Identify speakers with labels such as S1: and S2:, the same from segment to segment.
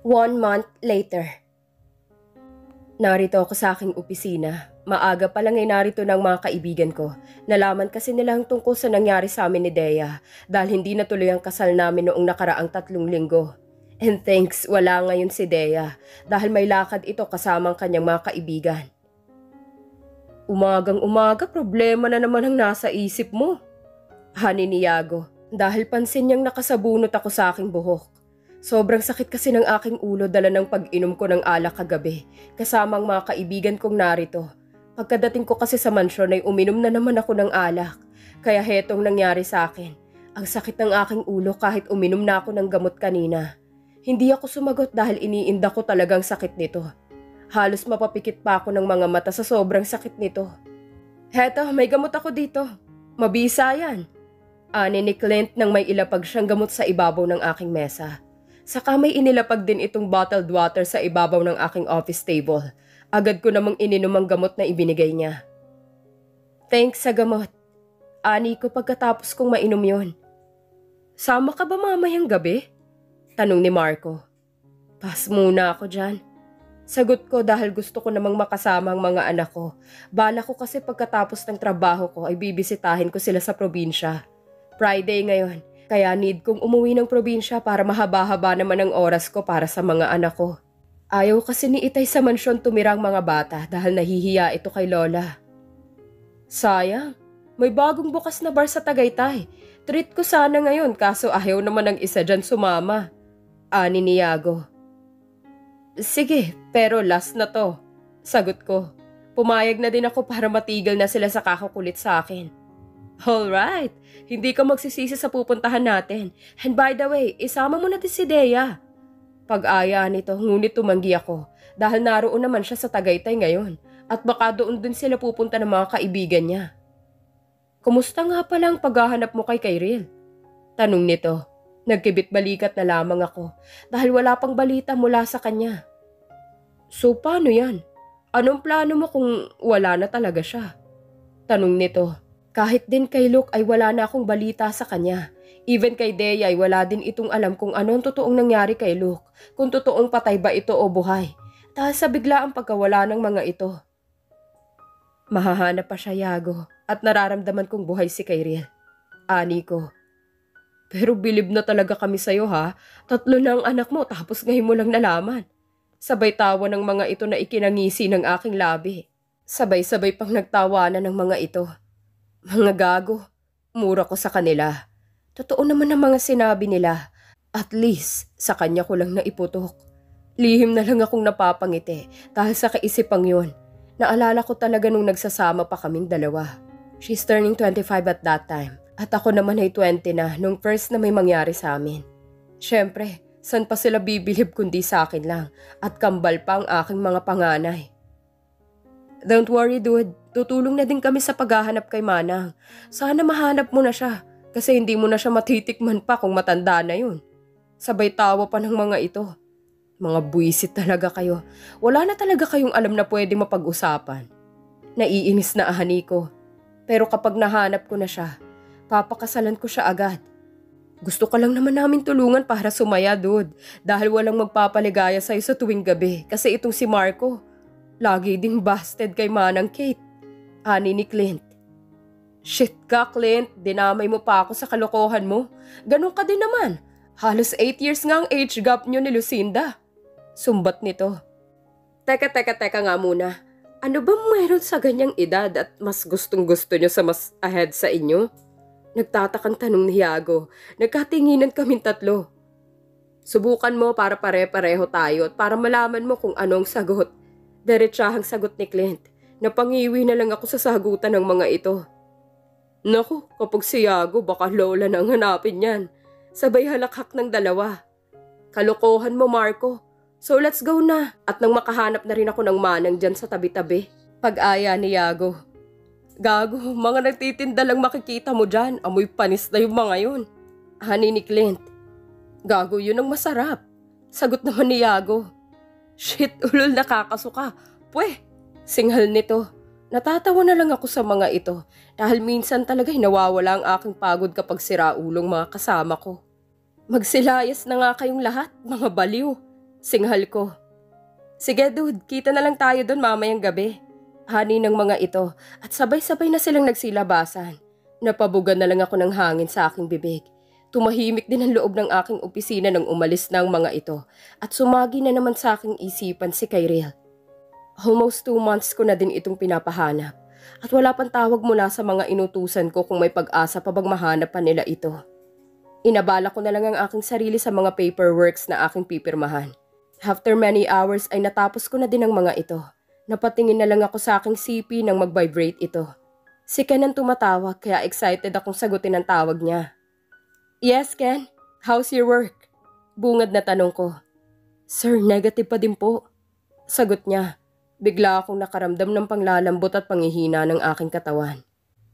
S1: 1 month later. Narito ako sa aking opisina. Maaga pa lang ay narito ng mga kaibigan ko. Nalaman kasi nila ang tungkol sa nangyari sa amin ni Dea dahil hindi natuloy ang kasal namin noong nakaraang 3 linggo. And thanks, wala ngayon si Dea dahil may lakad ito kasamang kanyang mga kaibigan. Umagang umaga, problema na naman ang nasa isip mo. Hani ni Yago dahil pansin niyang nakasabunot ako sa aking buhok. Sobrang sakit kasi ng aking ulo dala ng pag-inom ko ng alak kagabi kasamang mga kaibigan kong narito. Pagkadating ko kasi sa mansyon ay uminom na naman ako ng alak. Kaya hetong nangyari sa akin. Ang sakit ng aking ulo kahit uminom na ako ng gamot kanina. Hindi ako sumagot dahil iniinda ko talagang sakit nito. Halos mapapikit pa ako ng mga mata sa sobrang sakit nito. Heto, may gamot ako dito. Mabisa yan. Ani ni Clint nang may ilapag siyang gamot sa ibabaw ng aking mesa. Saka may inilapag din itong bottled water sa ibabaw ng aking office table. Agad ko namang ininom ang gamot na ibinigay niya. Thanks sa gamot. Ani ko pagkatapos kong mainom yon. Sama ka ba mamayang gabi? Tanong ni Marco. Pass muna ako dyan. Sagot ko dahil gusto ko namang makasama ang mga anak ko. Bala ko kasi pagkatapos ng trabaho ko ay bibisitahin ko sila sa probinsya. Friday ngayon. Kaya need kong umuwi ng probinsya para mahaba-haba naman ang oras ko para sa mga anak ko. Ayaw kasi ni Itay sa mansyon tumirang mga bata dahil nahihiya ito kay Lola. Sayang, may bagong bukas na bar sa Tagaytay. Treat ko sana ngayon kaso ayaw naman ng isa dyan sumama. Ani ni Yago. Sige, pero last na to. Sagot ko. Pumayag na din ako para matigil na sila sa kakakulit sa akin. Alright, hindi ka magsisisi sa pupuntahan natin. And by the way, isama mo na din si Dea. Pag-aya nito, ngunit tumanggi ako dahil naroon naman siya sa Tagaytay ngayon at baka doon din sila pupunta ng mga kaibigan niya. Kumusta nga pala ang paghahanap mo kay Kyril? Tanong nito. Nagkibit-balikat na lamang ako dahil wala pang balita mula sa kanya. So paano yan? Anong plano mo kung wala na talaga siya? Tanong nito. Kahit din kay Luke ay wala na akong balita sa kanya. Even kay Dea ay wala din itong alam kung anong totoong nangyari kay Luke. Kung totoong patay ba ito o buhay. Dahil sa biglaang pagkawala ng mga ito. Mahahanap pa siya, Yago. At nararamdaman kong buhay si Kyril. Ani ko. Pero bilib na talaga kami sa'yo ha. 3 na ang anak mo tapos ngayon mo lang nalaman. Sabay tawa ng mga ito na ikinangisi ng aking labi. Sabay-sabay pang nagtawanan ng mga ito. Mga gago, mura ko sa kanila. Totoo naman ang mga sinabi nila. At least, sa kanya ko lang naiputok. Lihim na lang akong napapangiti dahil sa kaisipang yun. Naalala ko talaga nung nagsasama pa kaming dalawa. She's turning 25 at that time. At ako naman ay 20 na nung first na may mangyari sa amin. Siyempre, saan pa sila bibilib kundi sa akin lang at kambal pa ang aking mga panganay. Don't worry dude, tutulong na din kami sa paghahanap kay Manang. Sana mahanap mo na siya kasi hindi mo na siya matitikman pa kung matanda na yun. Sabay tawa pa ng mga ito. Mga buwisit talaga kayo. Wala na talaga kayong alam na pwede mapag-usapan. Naiinis na ahani ko. Pero kapag nahanap ko na siya, papakasalan ko siya agad. Gusto ka lang naman namin tulungan para sumaya dude dahil walang magpapaligaya sa'yo sa tuwing gabi kasi itong si Marco. Lagi ding busted kay Manang Kate. Ani ni Clint. Shit ka, Clint. Dinamay mo pa ako sa kalokohan mo. Ganun ka din naman. Halos 8 years nga ang age gap nyo ni Lucinda. Sumbat nito. Teka nga muna. Ano ba meron sa ganyang edad at mas gustong-gusto nyo sa mas ahead sa inyo? Nagtatakang tanong ni Yago. Nagkatinginan kaming 3. Subukan mo para pare-pareho tayo at para malaman mo kung anong sagot. Diretsahang sagot ni Clint. Napangiwi na lang ako sa sagutan ng mga ito. Naku, kapag si Yago baka lola nang hanapin yan. Sabay halakhak ng dalawa. Kalokohan mo, Marco. So let's go na. At nang makahanap na rin ako ng Manang dyan sa tabi-tabi. Pag-aya ni Yago. Gago, mga nagtitinda lang makikita mo dyan. Amoy panis na yung mga yun. Hani ni Clint. Gago, yun ang masarap. Sagot naman ni Yago. Shit, ulol, nakakasuka. Pweh, singhal nito. Natatawa na lang ako sa mga ito dahil minsan talaga nawawala ang aking pagod kapag siraulong mga kasama ko. Magsilayas na nga kayong lahat, mga baliw. Singhal ko. Sige dude, kita na lang tayo doon mamayang gabi. Hani ng mga ito at sabay-sabay na silang nagsilabasan. Napabugan na lang ako ng hangin sa aking bibig. Tumahimik din ang loob ng aking opisina nang umalis na ang mga ito at sumagi na naman sa aking isipan si Kyril. Almost 2 months ko na din itong pinapahanap at wala pang tawag mula sa mga inutusan ko kung may pag-asa pa bang mahanap pa nila ito. Inabala ko na lang ang aking sarili sa mga paperworks na aking pipirmahan. After many hours ay natapos ko na din ang mga ito. Napatingin na lang ako sa aking CP nang mag-vibrate ito. Si Ken ang tumatawag kaya excited akong sagutin ang tawag niya. Yes, Ken. How's your work? Bungad na tanong ko. Sir, negative pa din po. Sagot niya. Bigla akong nakaramdam ng panglalambot at panghihina ng aking katawan.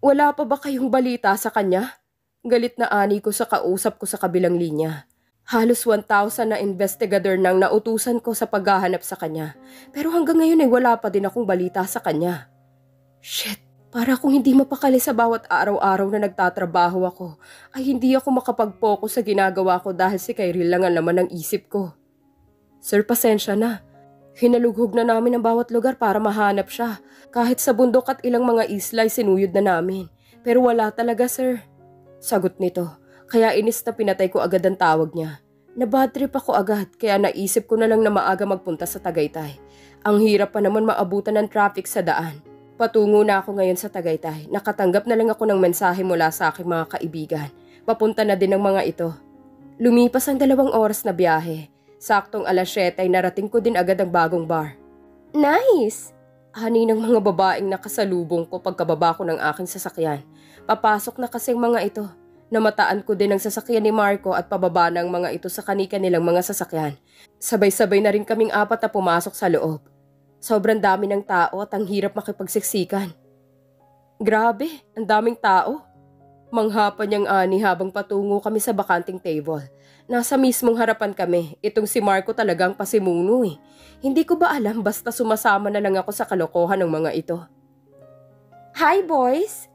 S1: Wala pa ba kayong balita sa kanya? Galit na ani ko sa kausap ko sa kabilang linya. Halos 1,000 na investigador nang nautusan ko sa paghahanap sa kanya. Pero hanggang ngayon ay wala pa din akong balita sa kanya. Shit, para kung hindi mapakali sa bawat araw-araw na nagtatrabaho ako, ay hindi ako makapag-focus sa ginagawa ko dahil si Kyril lang ang laman ng isip ko. Sir, pasensya na. Hinalughog na namin ang bawat lugar para mahanap siya. Kahit sa bundok at ilang mga isla ay sinuyod na namin. Pero wala talaga, sir. Sagot nito. Kaya inis na pinatay ko agad ang tawag niya. Nabadtrip ako agad kaya naisip ko na lang na maaga magpunta sa Tagaytay. Ang hirap pa naman maabutan ng traffic sa daan. Patungo na ako ngayon sa Tagaytay. Nakatanggap na lang ako ng mensahe mula sa aking mga kaibigan. Papunta na din ang mga ito. Lumipas ang 2 oras na biyahe. Saktong 7:00 ay narating ko din agad ang bagong bar. Nice! Hani ng mga babaeng nakasalubong ko pagkababa ko ng aking sasakyan. Papasok na kasing mga ito. Namataan ko din ang sasakyan ni Marco at pababa ng mga ito sa kani-kanilang mga sasakyan. Sabay-sabay na rin kaming 4 na pumasok sa loob. Sobrang dami ng tao at ang hirap makipagsiksikan. Grabe, ang daming tao. Mangha pa niyang ani habang patungo kami sa bakanting table. Nasa mismong harapan kami, itong si Marco talagang pasimuno eh. Hindi ko ba alam basta sumasama na lang ako sa kalokohan ng mga ito. Hi boys!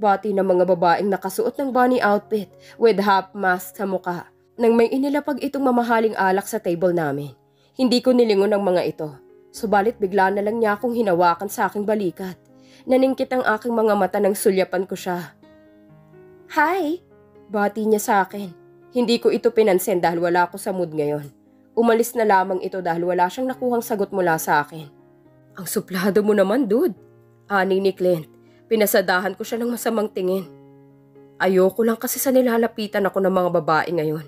S1: Bati ng mga babaeng nakasuot ng bunny outfit with half mask sa muka nang may inilapag itong mamahaling alak sa table namin. Hindi ko nilingon ang mga ito. Subalit bigla na lang niya akong hinawakan sa aking balikat. Naningkit ang aking mga mata nang sulyapan ko siya. Hi! Bati niya sa akin. Hindi ko ito pinansin dahil wala ako sa mood ngayon. Umalis na lamang ito dahil wala siyang nakuhang sagot mula sa akin. Ang suplado mo naman, dude. Ani ni Clint. Pinasadahan ko siya ng masamang tingin. Ayoko lang kasi sa nilalapitan ako ng mga babae ngayon.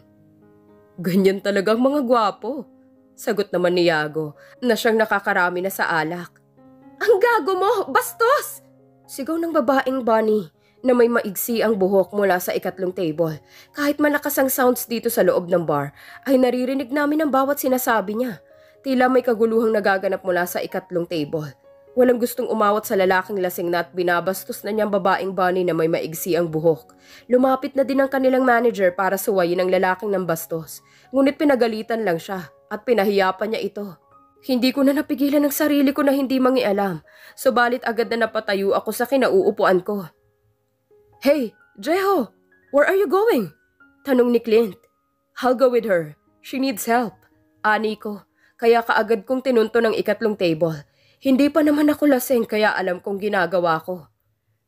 S1: Ganyan talagang mga gwapo. Sagot naman ni Yago na siyang nakakarami na sa alak. Ang gago mo! Bastos! Sigaw ng babaeng bunny na may maigsi ang buhok mula sa 3 table. Kahit malakas ang sounds dito sa loob ng bar, ay naririnig namin ang bawat sinasabi niya. Tila may kaguluhang nagaganap mula sa 3 table. Walang gustong umawat sa lalaking lasing na at binabastos na niyang babaeng bunny na may maigsi ang buhok. Lumapit na din ang kanilang manager para suwayin ang lalaking ng bastos. Ngunit pinagalitan lang siya at pinahiyapan niya ito. Hindi ko na napigilan ang sarili ko na hindi mangialam. Subalit agad na napatayo ako sa kinauupuan ko. Hey, Jeho! Where are you going? Tanong ni Clint. I'll go with her. She needs help. Ani ko. Kaya kaagad kong tinunto ng 3 table. Hindi pa naman ako lasing kaya alam kong ginagawa ko.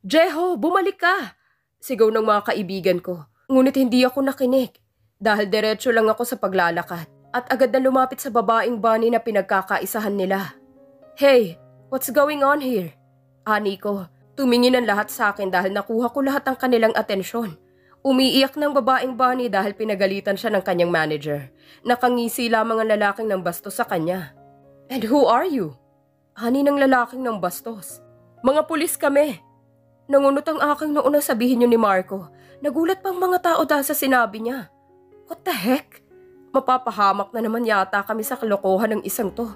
S1: Jeho, bumalik ka! Sigaw ng mga kaibigan ko. Ngunit hindi ako nakinig. Dahil diretso lang ako sa paglalakad. At agad na lumapit sa babaeng bunny na pinagkakaisahan nila. Hey, what's going on here? Ani ko. Tumingin ang lahat sa akin dahil nakuha ko lahat ng kanilang atensyon. Umiiyak ng babaeng bunny dahil pinagalitan siya ng kanyang manager. Nakangisi lamang ang lalaking ng bastos sa kanya. And who are you? Ani ng lalaking ng bastos. Mga pulis kami. Nangunot ang aking noon ang sabihin niyo ni Marco. Nagulat pang mga tao dahil sa sinabi niya. What the heck? Mapapahamak na naman yata kami sa kalokohan ng isang to.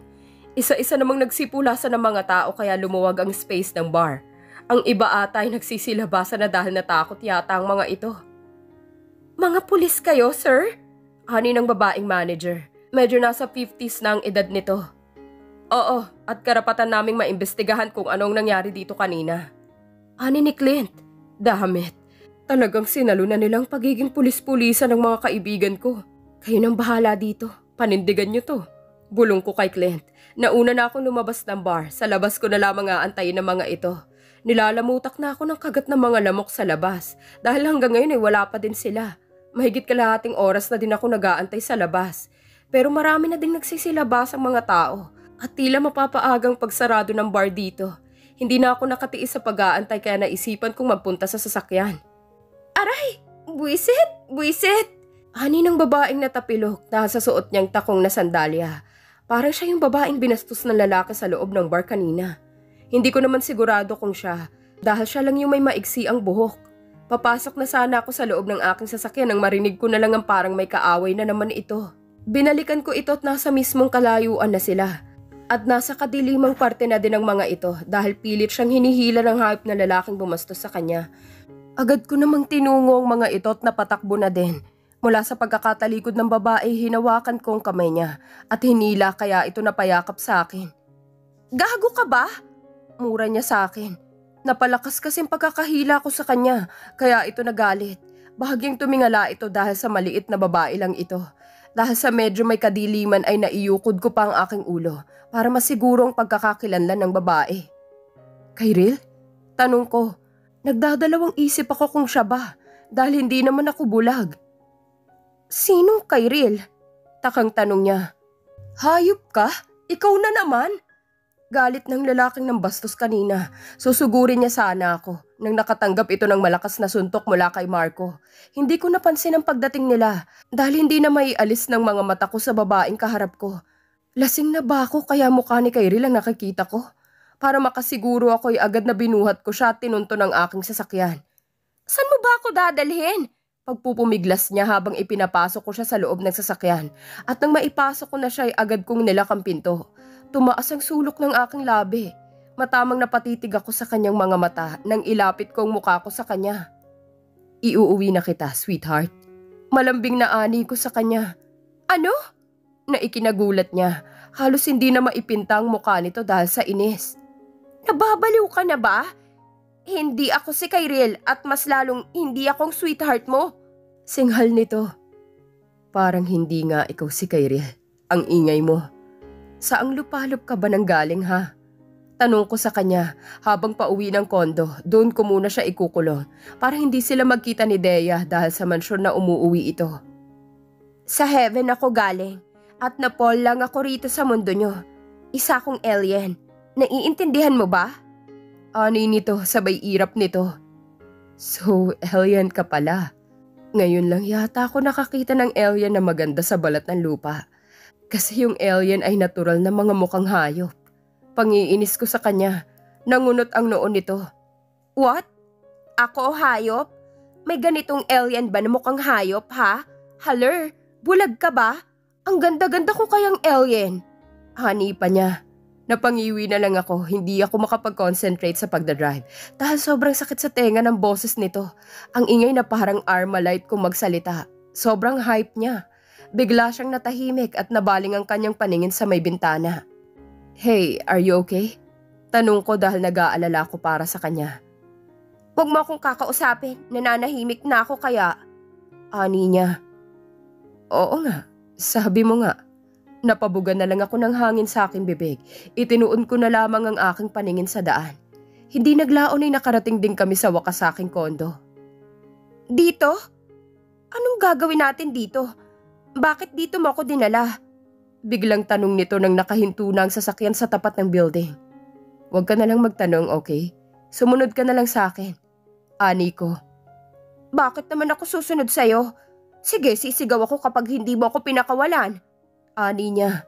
S1: Isa-isa namang nagsipulasan ng mga tao kaya lumuwag ang space ng bar. Ang iba ata ay nagsisilabasan na dahil natakot yata ang mga ito. Mga pulis kayo, sir? Ani ng babaeng manager. Medyo nasa 50s na ang edad nito. Oo, at karapatan naming maimbestigahan kung anong nangyari dito kanina. Ani ni Clint. Damit. Talagang sinalo na nilang pagiging pulis-pulisan ng mga kaibigan ko. Kayo nang bahala dito. Panindigan niyo to. Bulong ko kay Clint. Nauna na akong lumabas ng bar. Sa labas ko na lamang aantayin ng mga ito. Nilalamutak na ako ng kagat ng mga lamok sa labas. Dahil hanggang ngayon ay wala pa din sila. Mahigit kalahating oras na din ako nag-aantay sa labas. Pero marami na ding nagsisilabas ang mga tao. At tila mapapaagang pagsarado ng bar dito. Hindi na ako nakatiis sa pag-aantay kaya naisipan kong magpunta sa sasakyan. Aray! Buisit! Buisit! Ani ng babaeng natapilok dahil sa suot niyang takong na sandalya. Parang siya yung babaeng binastos ng lalaki sa loob ng bar kanina. Hindi ko naman sigurado kung siya dahil siya lang yung may maiksi ang buhok. Papasok na sana ako sa loob ng aking sasakyan nang marinig ko na lang ang parang may kaaway na naman ito. Binalikan ko ito at nasa mismong kalayuan na sila. At nasa kadilimang parte na din ng mga ito dahil pilit siyang hinihila ng hayop na lalaking bumastos sa kanya. Agad ko namang tinungo ang mga ito at napatakbo na din. Mula sa pagkakatalikod ng babae, hinawakan ko ang kamay niya at hinila kaya ito napayakap sa akin. Gago ka ba? Mura niya sa akin. Napalakas kasing pagkakahila ko sa kanya kaya ito nagalit. Bahagyang tumingala ito dahil sa maliit na babae lang ito. Dahil sa medyo may kadiliman ay naiukod ko pa ang aking ulo para masigurong pagkakakilanlan ng babae. Kyril? Tanong ko. Nagdadalawang isip ako kung siya ba dahil hindi naman ako bulag. Sinong Kyril? Takang tanong niya. Hayop ka? Ikaw na naman? Galit ng lalaking ng bastos kanina. Susugurin niya sana ako nang nakatanggap ito ng malakas na suntok mula kay Marco. Hindi ko napansin ang pagdating nila dahil hindi na maialis ng mga mata ko sa babaeng kaharap ko. Lasing na ba ako kaya mukha ni Kyril ang nakikita ko? Para makasiguro ako'y agad na binuhat ko siya at tinunto ng aking sasakyan. Saan mo ba ako dadalhin? Pagpupumiglas niya habang ipinapasok ko siya sa loob ng sasakyan. At nang maipasok ko na siya ay agad kong nilak ang pinto. Tumaas ang sulok ng aking labi. Matamang napatitig ako sa kanyang mga mata nang ilapit ko ang mukha ko sa kanya. Iuuwi na kita, sweetheart. Malambing na ani ko sa kanya. Ano? Naikinagulat niya. Halos hindi na maipinta ang mukha nito dahil sa inis. Nababaliw ka na ba? Hindi ako si Kyril at mas lalong hindi akong sweetheart mo. Singhal nito. Parang hindi nga ikaw si Kyril. Ang ingay mo. Saang lupalop ka ba nang galing ha? Tanong ko sa kanya habang pauwi ng kondo. Doon ko muna siya ikukulong para hindi sila magkita ni Dea dahil sa mansyon na umuuwi ito. Sa heaven ako galing at napol lang ako rito sa mundo nyo. Isa akong alien. Naiintindihan mo ba? Ani nito, sabay irap nito. So, alien ka pala. Ngayon lang yata ako nakakita ng alien na maganda sa balat ng lupa. Kasi yung alien ay natural na mga mukhang hayop. Pangiinis ko sa kanya. Nangunot ang noon nito. What? Ako hayop? May ganitong alien ba na mukhang hayop ha? Haler, bulag ka ba? Ang ganda-ganda ko kayang alien. Hani pa niya. Napangiwi na lang ako, hindi ako makapag-concentrate sa pagdadrive dahil sobrang sakit sa tenga ng boses nito. Ang ingay na parang Armalite kung magsalita. Sobrang hype niya. Bigla siyang natahimik at nabaling ang kanyang paningin sa may bintana. Hey, are you okay? Tanong ko dahil nag-aalala ko para sa kanya. Huwag mo akong kakausapin, nananahimik na ako kaya. Ani niya. Oo nga, sabi mo nga. Napabugan na lang ako ng hangin sa aking bibig. Itinuon ko na lamang ang aking paningin sa daan. Hindi naglaon ay nakarating din kami sa wakas sa aking kondo. Dito? Anong gagawin natin dito? Bakit dito mo ako dinala? Biglang tanong nito nang nakahinto na ang sasakyan sa tapat ng building. Huwag ka na lang magtanong, okay? Sumunod ka na lang sa akin. Ani ko. Bakit naman ako susunod sa'yo? Sige, sisigaw ako kapag hindi mo ako pinakawalan. Ani niya.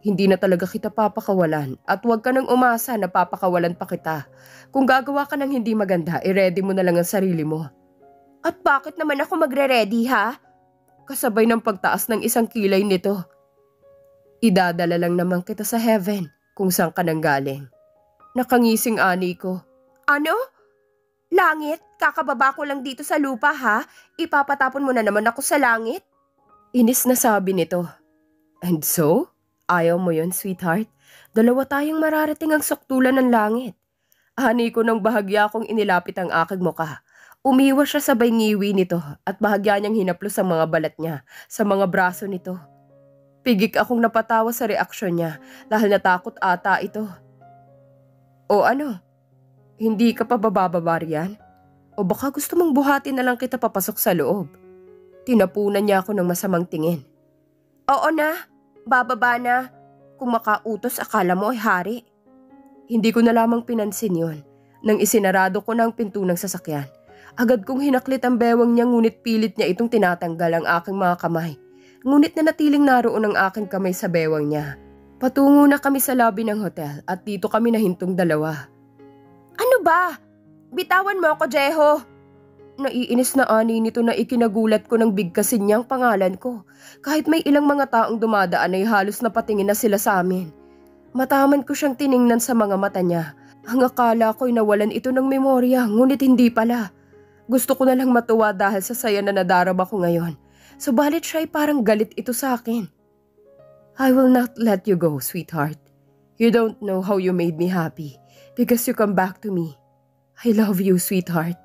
S1: Hindi na talaga kita papakawalan at huwag ka nang umasa na papakawalan pa kita. Kung gagawa ka ng hindi maganda, i-ready mo na lang ang sarili mo. At bakit naman ako magre-ready ha? Kasabay ng pagtaas ng isang kilay nito. Idadala lang naman kita sa heaven kung saan ka nang galing. Nakangising ani ko. Ano? Langit? Kakababa ko lang dito sa lupa ha? Ipapatapon mo na naman ako sa langit? Inis na sabi nito. And so? Ayaw mo yun, sweetheart? Dalawa tayong mararating ang suktulan ng langit. Ani ko nang bahagya kong inilapit ang aking muka. Umiwas siya sabay ngiwi nito at bahagya niyang hinaplos ang mga balat niya sa mga braso nito. Pigik akong napatawa sa reaksyon niya dahil natakot ata ito. O ano? Hindi ka pa bababa riyan? O baka gusto mong buhatin na lang kita papasok sa loob? Tinapunan niya ako ng masamang tingin. Oo na, bababa na. Kung makautos akala mo ay hari. Hindi ko na lamang pinansin yon. Nang isinarado ko na ang pinto ng sasakyan, agad kong hinaklit ang bewang niya ngunit pilit niya itong tinatanggal ang aking mga kamay. Ngunit nanatiling naroon ang aking kamay sa bewang niya. Patungo na kami sa lobby ng hotel at dito kami nahintong dalawa. Ano ba? Bitawan mo ako, Jeho! Naiinis na ani nito na ikinagulat ko ng bigkasin niyang pangalan ko. Kahit may ilang mga taong dumadaan ay halos napatingin na sila sa amin. Mataman ko siyang tiningnan sa mga mata niya. Ang akala ko'y nawalan ito ng memorya, ngunit hindi pala. Gusto ko na lang matuwa dahil sa saya na nadarama ko ngayon. Subalit siya'y parang galit ito sa akin. I will not let you go, sweetheart. You don't know how you made me happy because you come back to me. I love you, sweetheart.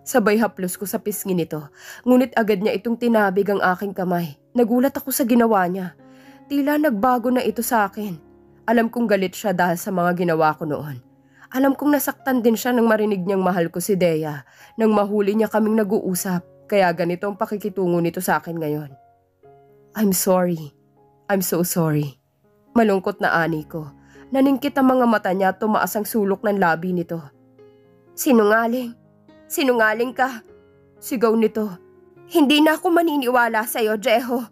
S1: Sabay haplos ko sa pisngi nito, ngunit agad niya itong tinabig ang aking kamay. Nagulat ako sa ginawa niya. Tila nagbago na ito sa akin. Alam kong galit siya dahil sa mga ginawa ko noon. Alam kong nasaktan din siya nang marinig niyang mahal ko si Dea, nang mahuli niya kaming nag-uusap, kaya ganito ang pakikitungo nito sa akin ngayon. I'm sorry. I'm so sorry. Malungkot na ani ko. Naningkit ang mga mata niya at tumaas ang sulok ng labi nito. Sinungaling. Sinungaling ka. Sigaw nito. Hindi na ako maniniwala sa'yo, Jeho.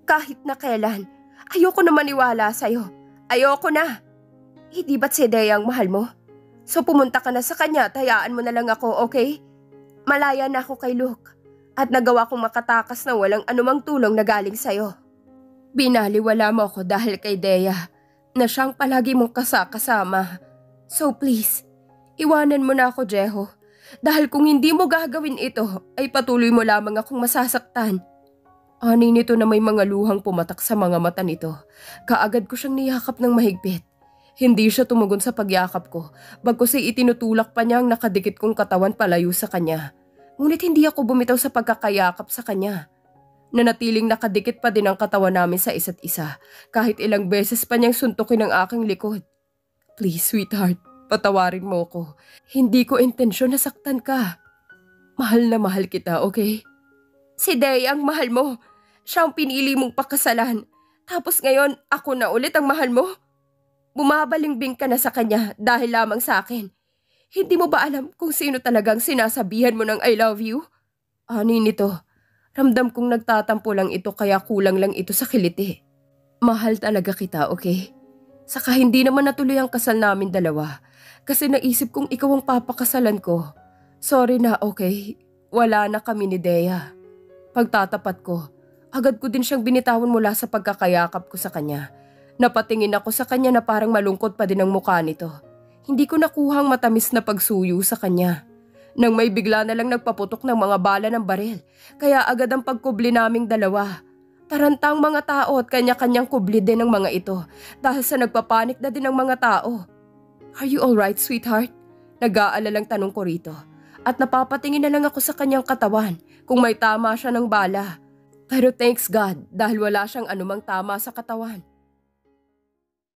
S1: Kahit na kailan, ayoko na maniwala sa'yo. Ayoko na. Hindi ba't si Dea ang mahal mo? So pumunta ka na sa kanya at hayaan mo na lang ako, okay? Malaya na ako kay Luke at nagawa kong makatakas na walang anumang tulong na galing sa'yo. Binaliwala mo ako dahil kay Dea na siyang palagi mong kasama. So please, iwanan mo na ako, Jeho. Dahil kung hindi mo gagawin ito, ay patuloy mo lamang akong masasaktan. Ani nito na may mga luhang pumatak sa mga mata nito. Kaagad ko siyang niyakap ng mahigpit. Hindi siya tumugon sa pagyakap ko, bagkus ay itinutulak pa niya ang nakadikit kong katawan palayo sa kanya. Ngunit hindi ako bumitaw sa pagkakayakap sa kanya. Nanatiling nakadikit pa din ang katawan namin sa isa't isa, kahit ilang beses pa niyang suntukin ang aking likod. Please, sweetheart, patawarin mo ko. Hindi ko intensyon na saktan ka. Mahal na mahal kita, okay? Si Dea ang mahal mo. Siya ang pinili mong pakasalan. Tapos ngayon, ako na ulit ang mahal mo? Bumabalimbing ka na sa kanya dahil lamang sa akin. Hindi mo ba alam kung sino talagang sinasabihan mo ng I love you? Ani nito, ramdam kong nagtatampo lang ito kaya kulang lang ito sa kiliti. Mahal talaga kita, okay? Saka hindi naman natuloy ang kasal namin dalawa kasi naisip kong ikaw ang papakasalan ko. Sorry na, okay? Wala na kami ni Dea. Pagtatapat ko, agad ko din siyang binitawan mula sa pagkakayakap ko sa kanya. Napatingin ako sa kanya na parang malungkot pa din ang mukha nito. Hindi ko nakuhang matamis na pagsuyo sa kanya. Nang may bigla na lang nagpaputok ng mga bala ng baril, kaya agad ang pagkubli naming dalawa. Tarantang mga tao at kanya-kanyang kubli din ng mga ito dahil sa nagpapanik na din ng mga tao. Are you alright, sweetheart? Nag-aalalang tanong ko rito. At napapatingin na lang ako sa kanyang katawan kung may tama siya ng bala. Pero thanks God dahil wala siyang anumang tama sa katawan.